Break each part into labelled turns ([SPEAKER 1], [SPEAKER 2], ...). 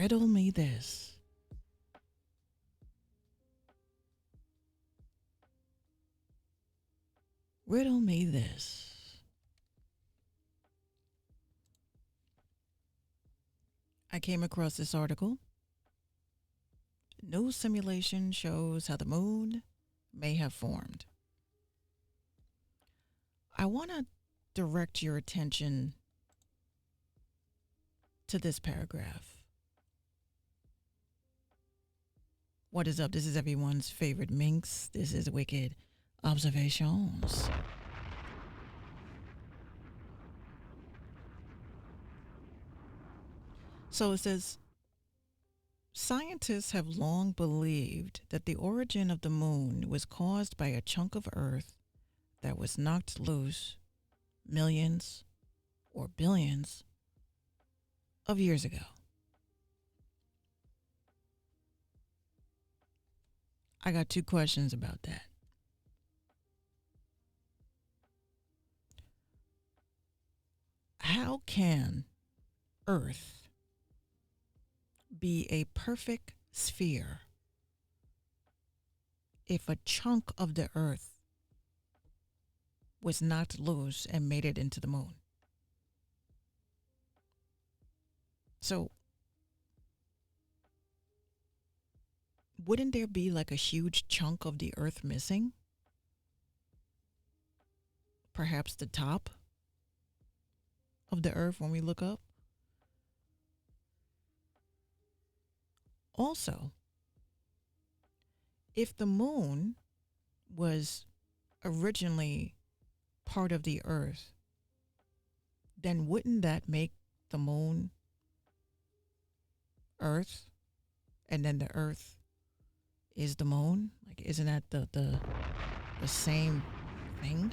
[SPEAKER 1] Riddle me this. Riddle me this. I came across this article. New simulation shows how the moon may have formed. I want to direct your attention to this paragraph. What is up? This is everyone's favorite minx. This is Wicked Observations. So it says, scientists have long believed that the origin of the moon was caused by a chunk of Earth that was knocked loose millions or billions of years ago. I got two questions about that. How can Earth be a perfect sphere if a chunk of the Earth was knocked loose and made it into the moon? So, wouldn't there be like a huge chunk of the Earth missing? Perhaps the top of the Earth when we look up? Also, if the moon was originally part of the Earth, then wouldn't that make the moon Earth, and then the Earth is the moon? Like, isn't that the same thing?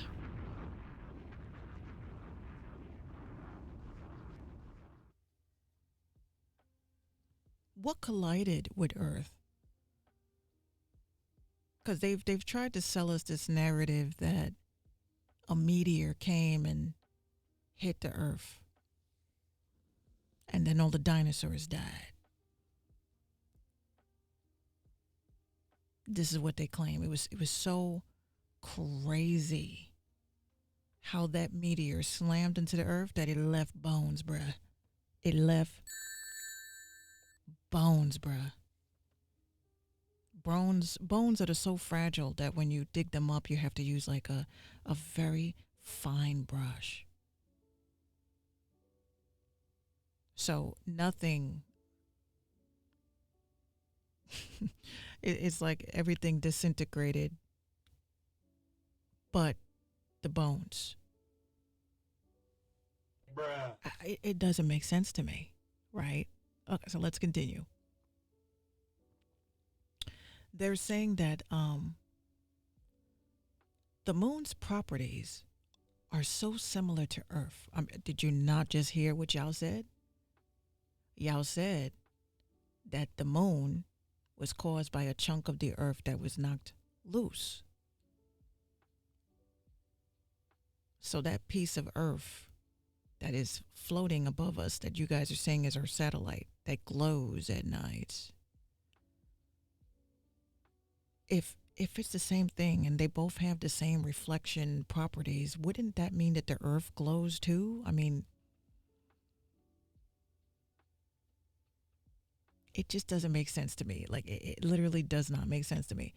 [SPEAKER 1] What collided with Earth? Because they've tried to sell us this narrative that a meteor came and hit the Earth, and then all the dinosaurs died. This is what they claim. It was so crazy how that meteor slammed into the Earth that it left bones, bruh. It left bones, bruh. Bones that are so fragile that when you dig them up, you have to use like a very fine brush. So nothing. It's like everything disintegrated, but the bones.
[SPEAKER 2] Bruh.
[SPEAKER 1] It doesn't make sense to me, right? Okay, so let's continue. They're saying that the moon's properties are so similar to Earth. Did you not just hear what y'all said? Y'all said that the moon was caused by a chunk of the Earth that was knocked loose. So that piece of Earth that is floating above us that you guys are saying is our satellite that glows at night, if it's the same thing and they both have the same reflection properties, wouldn't that mean that the Earth glows too? I mean, it just doesn't make sense to me. Like, it literally does not make sense to me.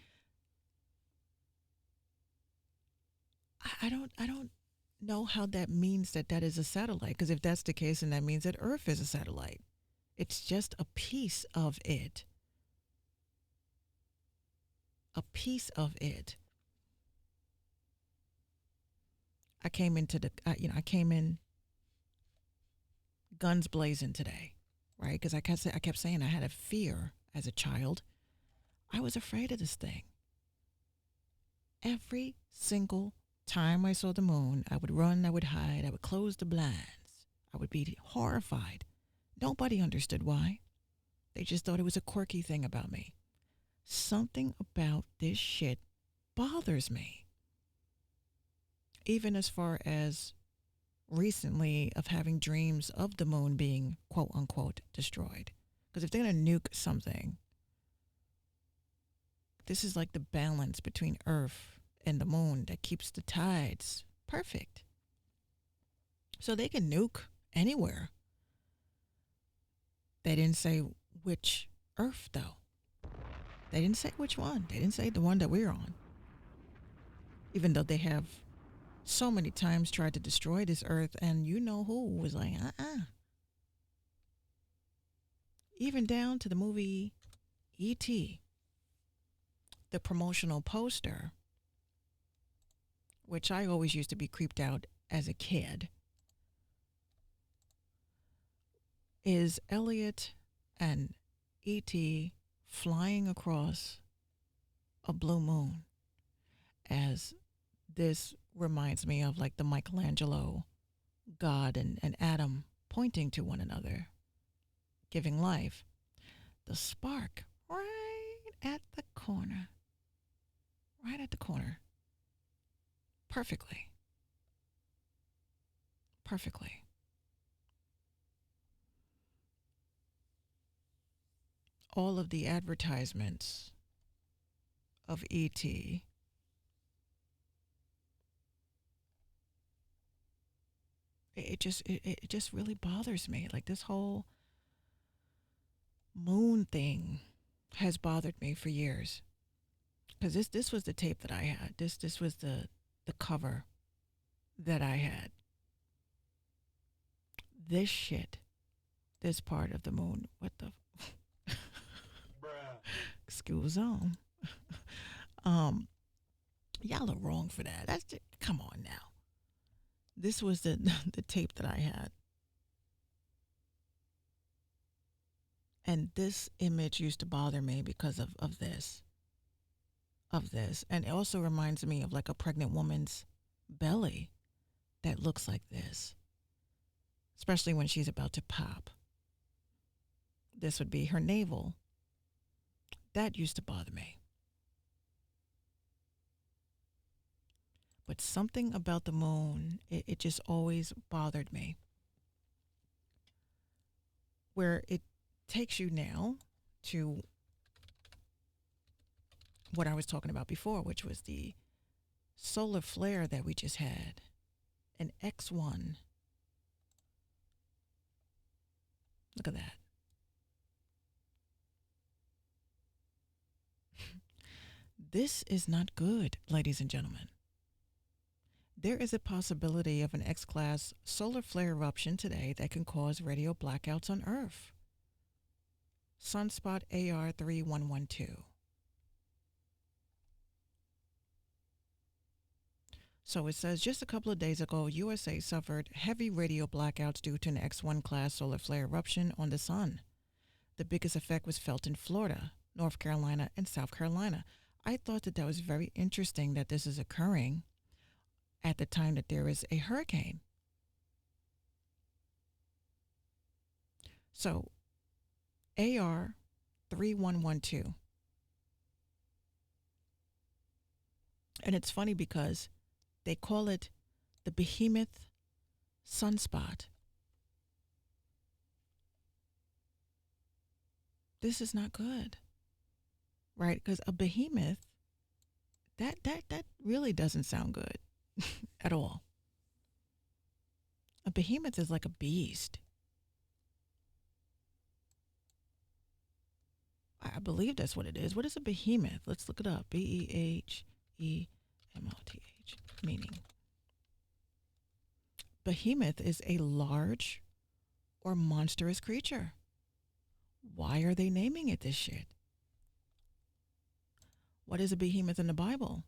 [SPEAKER 1] I don't know how that means that that is a satellite, because if that's the case, then that means that Earth is a satellite. It's just a piece of it. A piece of it. I came in guns blazing today, right? Because I kept saying I had a fear as a child. I was afraid of this thing. Every single time I saw the moon, I would run, I would hide, I would close the blinds. I would be horrified. Nobody understood why. They just thought it was a quirky thing about me. Something about this shit bothers me. Even as far as recently of having dreams of the moon being quote unquote destroyed. Because if they're going to nuke something, this is like the balance between Earth and the moon that keeps the tides perfect. So they can nuke anywhere. They didn't say which Earth, though. They didn't say which one. They didn't say the one that we're on. Even though they have so many times tried to destroy this Earth, and you know who was like, Even down to the movie E.T., the promotional poster, which I always used to be creeped out as a kid, is Elliot and E.T. flying across a blue moon, as this reminds me of like the Michelangelo God and Adam pointing to one another, giving life. The spark right at the corner. Right at the corner. Perfectly. Perfectly. All of the advertisements of E.T. It just really bothers me. Like this whole moon thing has bothered me for years. Because this was the tape that I had. This was the cover that I had. This shit, this part of the moon. What the? Excuse on. Y'all are wrong for that. That's just, come on now. This was the the tape that I had. And this image used to bother me because of this. Of this. And it also reminds me of like a pregnant woman's belly that looks like this. Especially when she's about to pop. This would be her navel. That used to bother me. But something about the moon, it just always bothered me. Where it takes you now to what I was talking about before, which was the solar flare that we just had, an X1. Look at that. This is not good, ladies and gentlemen. There is a possibility of an X-class solar flare eruption today that can cause radio blackouts on Earth. Sunspot AR3112. So it says, just a couple of days ago, USA suffered heavy radio blackouts due to an X1 class solar flare eruption on the sun. The biggest effect was felt in Florida, North Carolina, and South Carolina. I thought that was very interesting that this is occurring at the time that there is a hurricane. So, AR3112. And it's funny because they call it the Behemoth sunspot. This is not good. Right? Because a behemoth, that really doesn't sound good at all. A behemoth is like a beast. I believe that's what it is. What is a behemoth? Let's look it up. Behemoth, meaning. Behemoth is a large or monstrous creature. Why are they naming it this shit? What is a behemoth in the Bible?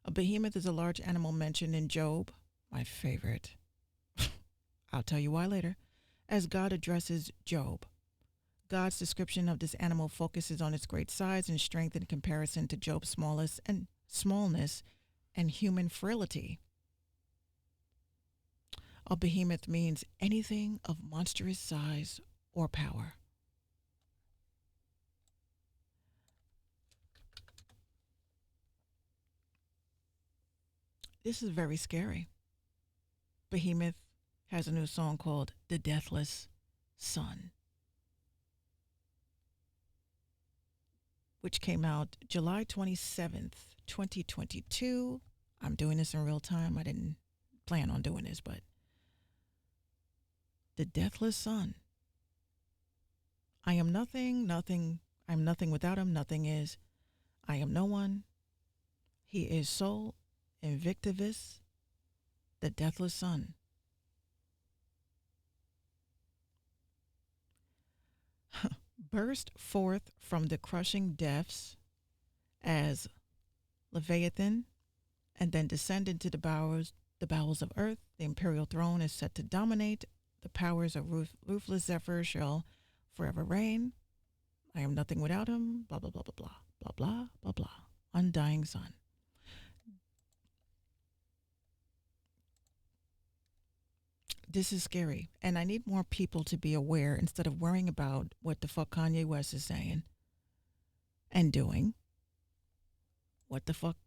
[SPEAKER 1] A behemoth is a large animal mentioned in Job, my favorite. I'll tell you why later. As God addresses Job, God's description of this animal focuses on its great size and strength in comparison to Job's smallness and human frailty. A behemoth means anything of monstrous size or power. This is very scary. Behemoth has a new song called The Deathless Sun, which came out July 27th, 2022. I'm doing this in real time. I didn't plan on doing this, but the Deathless Sun. I am nothing, nothing. I'm nothing without him. Nothing is. I am no one. He is Sol Invictivus, the Deathless Sun. Burst forth from the crushing depths as Leviathan, and then descend into the bowels of earth. The imperial throne is set to dominate. The powers of ruthless Zephyr shall forever reign. I am nothing without him. Blah, blah, blah, blah, blah, blah, blah, blah, blah. Undying sun. This is scary. And I need more people to be aware instead of worrying about what the fuck Kanye West is saying and doing. What the fuck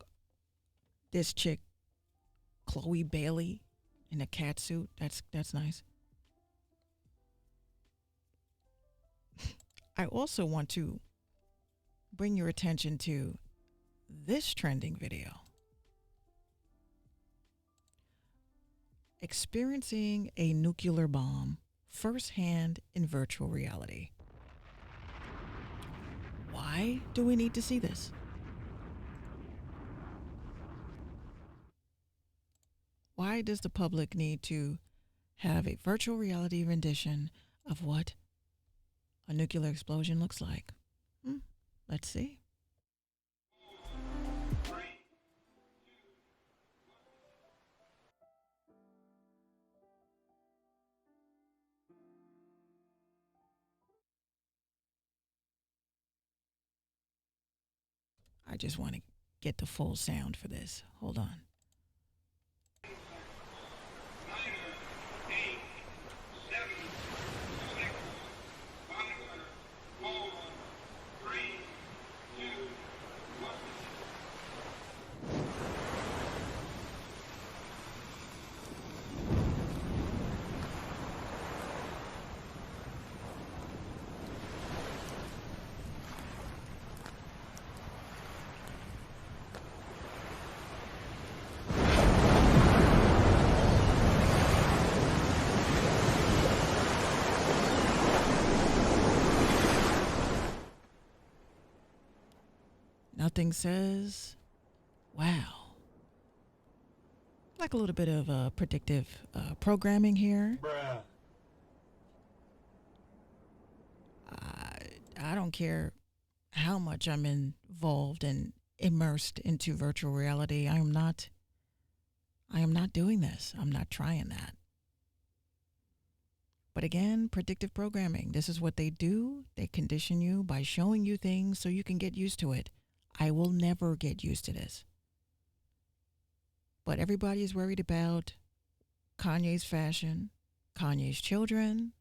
[SPEAKER 1] this chick, Chloe Bailey, in a cat suit. That's nice. I also want to bring your attention to this trending video. Experiencing a nuclear bomb firsthand in virtual reality. Why do we need to see this? Why does the public need to have a virtual reality rendition of what a nuclear explosion looks like? Let's see. I just want to get the full sound for this. Hold on. Nothing says, wow. Like a little bit of predictive programming here.
[SPEAKER 2] Bruh.
[SPEAKER 1] I don't care how much I'm involved and immersed into virtual reality. I am not doing this. I'm not trying that. But again, predictive programming. This is what they do. They condition you by showing you things so you can get used to it. I will never get used to this. But everybody is worried about Kanye's fashion, Kanye's children,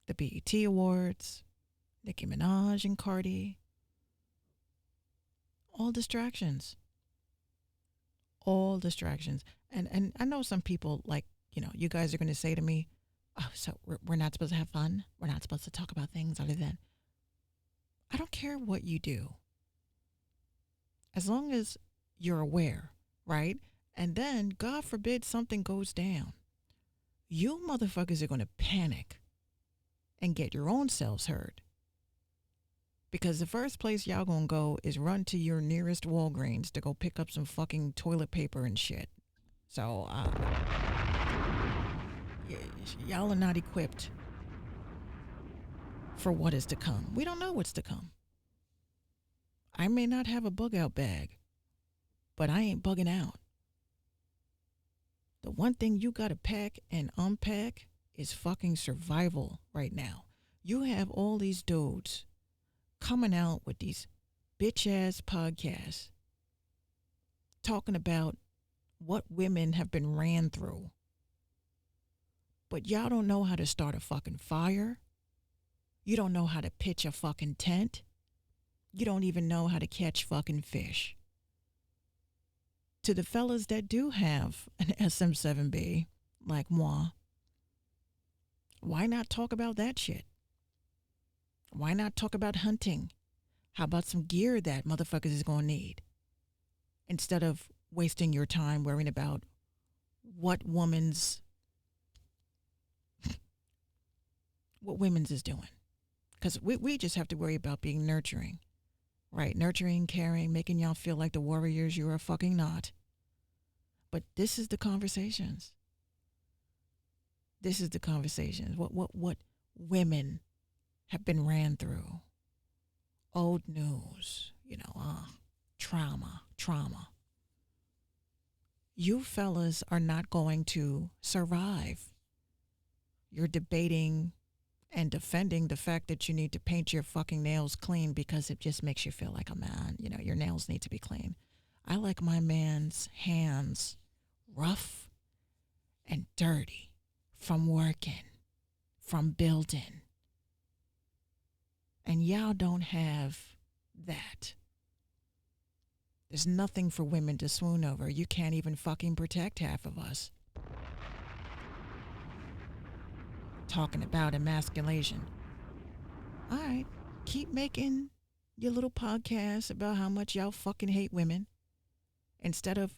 [SPEAKER 1] the BET Awards, Nicki Minaj and Cardi. All distractions. All distractions. And I know some people, like, you guys are going to say to me, oh, so we're not supposed to have fun? We're not supposed to talk about things other than... I don't care what you do. As long as you're aware, right? And then, God forbid, something goes down. You motherfuckers are going to panic and get your own selves hurt. Because the first place y'all going to go is run to your nearest Walgreens to go pick up some fucking toilet paper and shit. So, y'all are not equipped for what is to come. We don't know what's to come. I may not have a bug out bag, but I ain't bugging out. The one thing you got to pack and unpack is fucking survival right now. You have all these dudes coming out with these bitch ass podcasts talking about what women have been ran through. But y'all don't know how to start a fucking fire. You don't know how to pitch a fucking tent. You don't even know how to catch fucking fish. To the fellas that do have an SM7B, like moi, Why not talk about that shit? Why not talk about hunting? How about some gear that motherfuckers is going to need? Instead of wasting your time worrying about what women's is doing. Because we just have to worry about being nurturing, right? Nurturing, caring, making y'all feel like the warriors you are fucking not. But this is the conversations. This is the conversations. What women have been ran through. Old news, trauma. You fellas are not going to survive. You're debating and defending the fact that you need to paint your fucking nails clean because it just makes you feel like a man. Your nails need to be clean. I like my man's hands rough and dirty from working, from building. And y'all don't have that. There's nothing for women to swoon over. You can't even fucking protect half of us. Talking about emasculation. All right, keep making your little podcasts about how much y'all fucking hate women instead of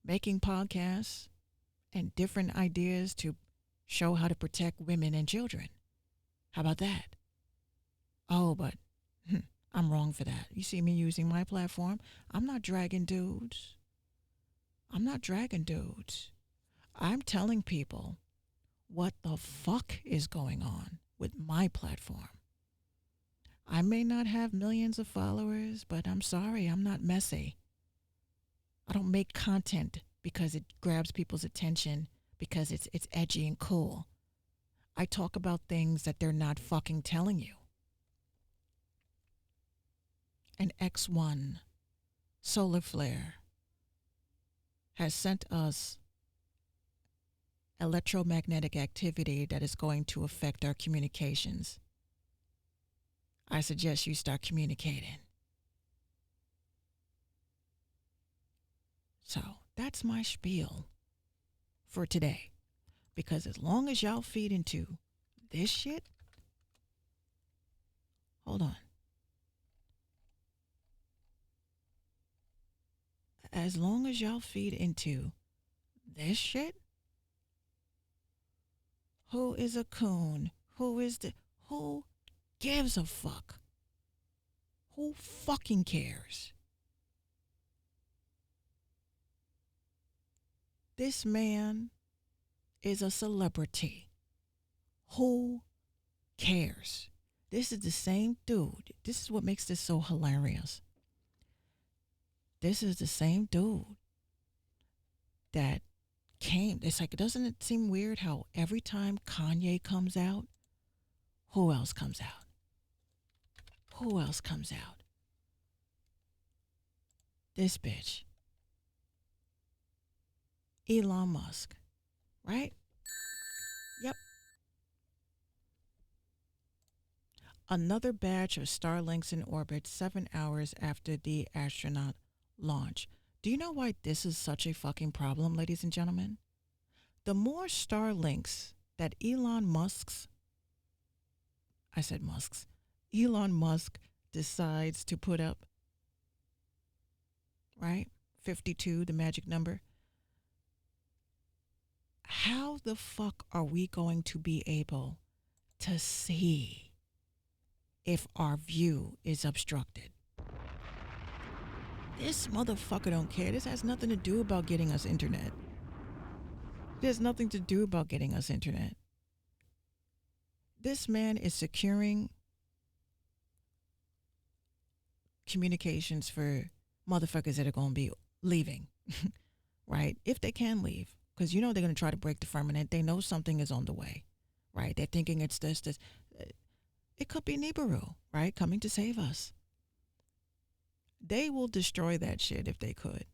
[SPEAKER 1] making podcasts and different ideas to show how to protect women and children. How about that? Oh, but I'm wrong for that. You see me using my platform. I'm not dragging dudes. I'm telling people what the fuck is going on with my platform. I may not have millions of followers, but I'm sorry, I'm not messy. I don't make content because it grabs people's attention because it's edgy and cool. I talk about things that they're not fucking telling you. An X1 solar flare has sent us electromagnetic activity that is going to affect our communications. I suggest you start communicating. So that's my spiel for today. Because as long as y'all feed into this shit, hold on. As long as y'all feed into this shit, who is a coon? Who gives a fuck? Who fucking cares? This man is a celebrity. Who cares? This is the same dude. This is what makes this so hilarious. This is the same dude that came. It's like, doesn't it seem weird how every time Kanye comes out, who else comes out? Who else comes out? This bitch. Elon Musk. Right? Yep. Another batch of Starlinks in orbit 7 hours after the astronaut launch. Do you know why this is such a fucking problem, ladies and gentlemen? The more Starlinks that Elon Musk decides to put up, right? 52, the magic number. How the fuck are we going to be able to see if our view is obstructed? This motherfucker don't care. This has nothing to do about getting us internet. There's nothing to do about getting us internet. This man is securing communications for motherfuckers that are going to be leaving, right? If they can leave, because they're going to try to break the firmament. They know something is on the way, right? They're thinking it's this. It could be Nibiru, right? Coming to save us. They will destroy that shit if they could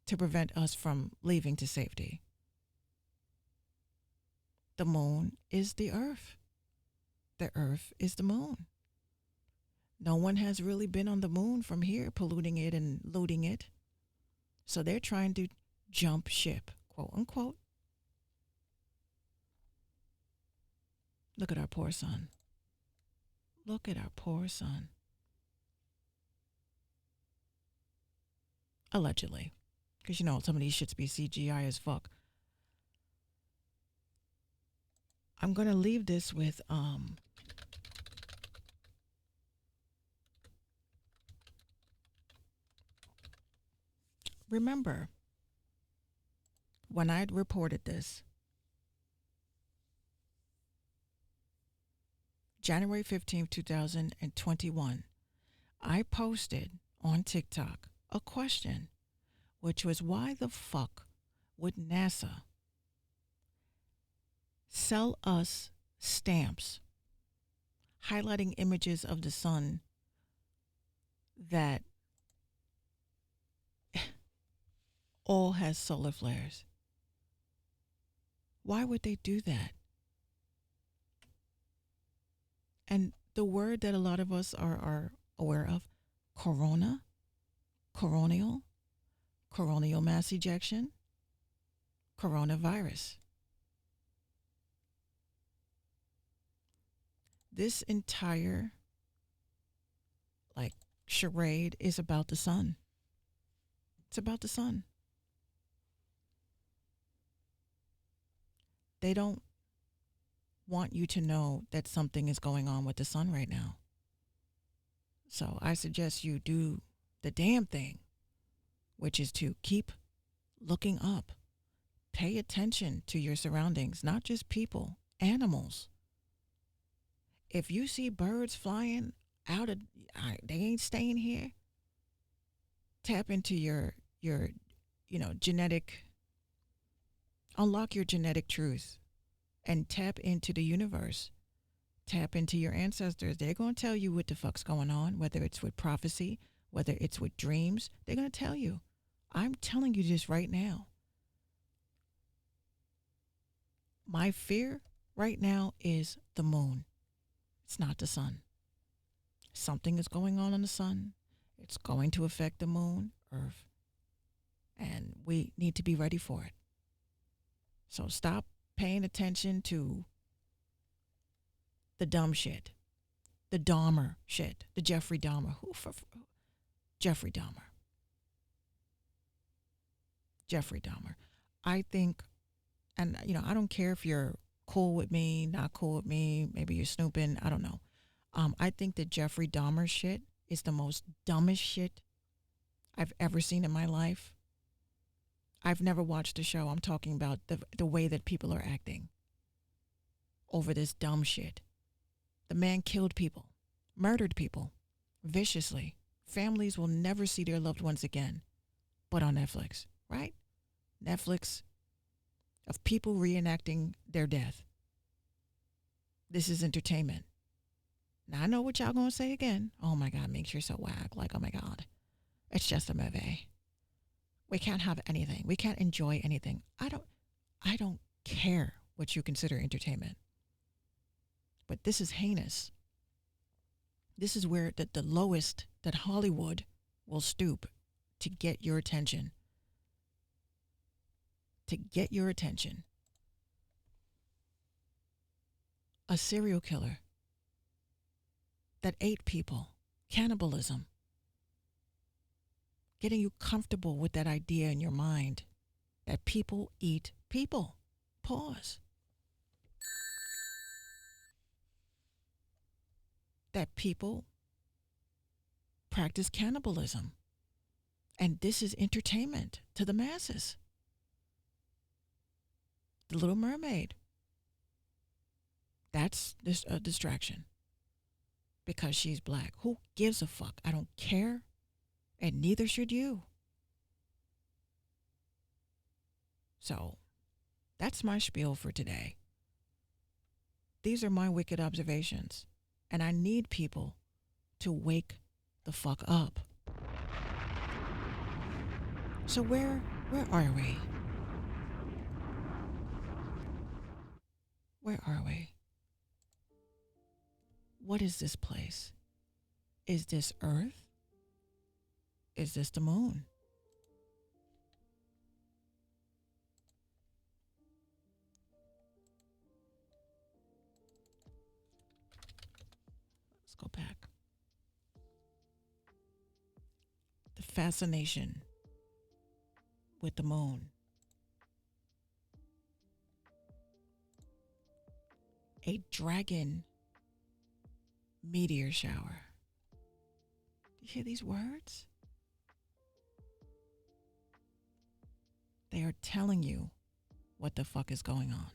[SPEAKER 1] to prevent us from leaving to safety. The moon is the earth. The earth is the moon. No one has really been on the moon from here, polluting it and looting it. So they're trying to jump ship, quote unquote. Look at our poor son. Look at our poor son. Allegedly. Because you know, some of these shits be CGI as fuck. I'm going to leave this with remember when I reported this January 15th, 2021, I posted on TikTok a question, which was why the fuck would NASA sell us stamps highlighting images of the sun that all has solar flares? Why would they do that? And the word that a lot of us are aware of, coronal mass ejection, coronavirus. This entire charade is about the sun. It's about the sun. They don't want you to know that something is going on with the sun right now. So I suggest you do the damn thing, which is to keep looking up. Pay attention to your surroundings, not just people, animals. If you see birds flying out of, they ain't staying here. Tap into your genetic, unlock your genetic truth and tap into the universe. Tap into your ancestors. They're going to tell you what the fuck's going on, whether it's with prophecy, whether it's with dreams. They're going to tell you. I'm telling you this right now. My fear right now is the moon. It's not the sun. Something is going on the sun. It's going to affect the moon, Earth. And we need to be ready for it. So stop paying attention to the dumb shit. The Dahmer shit. The Jeffrey Dahmer. Jeffrey Dahmer. Jeffrey Dahmer. I think, and I don't care if you're cool with me, not cool with me, maybe you're snooping, I don't know. I think that Jeffrey Dahmer shit is the most dumbest shit I've ever seen in my life. I've never watched the show. I'm talking about the way that people are acting over this dumb shit. The man killed people, murdered people, viciously. Families will never see their loved ones again, but on Netflix, right? Netflix of people reenacting their death. This is entertainment. Now, I know what y'all gonna say again. Oh my God, makes you so whack. Like, oh my God, it's just a movie. We can't have anything. We can't enjoy anything. I don't care what you consider entertainment. But this is heinous. This is where the lowest that Hollywood will stoop to get your attention. To get your attention. A serial killer that ate people. Cannibalism. Getting you comfortable with that idea in your mind that people eat people. Pause. That people practice cannibalism. And this is entertainment to the masses. The Little Mermaid. That's a distraction. Because she's black. Who gives a fuck? I don't care. And neither should you. So, that's my spiel for today. These are my wicked observations. And I need people to wake the fuck up. So where are we? Where are we? What is this place? Is this Earth? Is this the moon? fascination with the moon. A dragon meteor shower. Do you hear these words? They are telling you what the fuck is going on.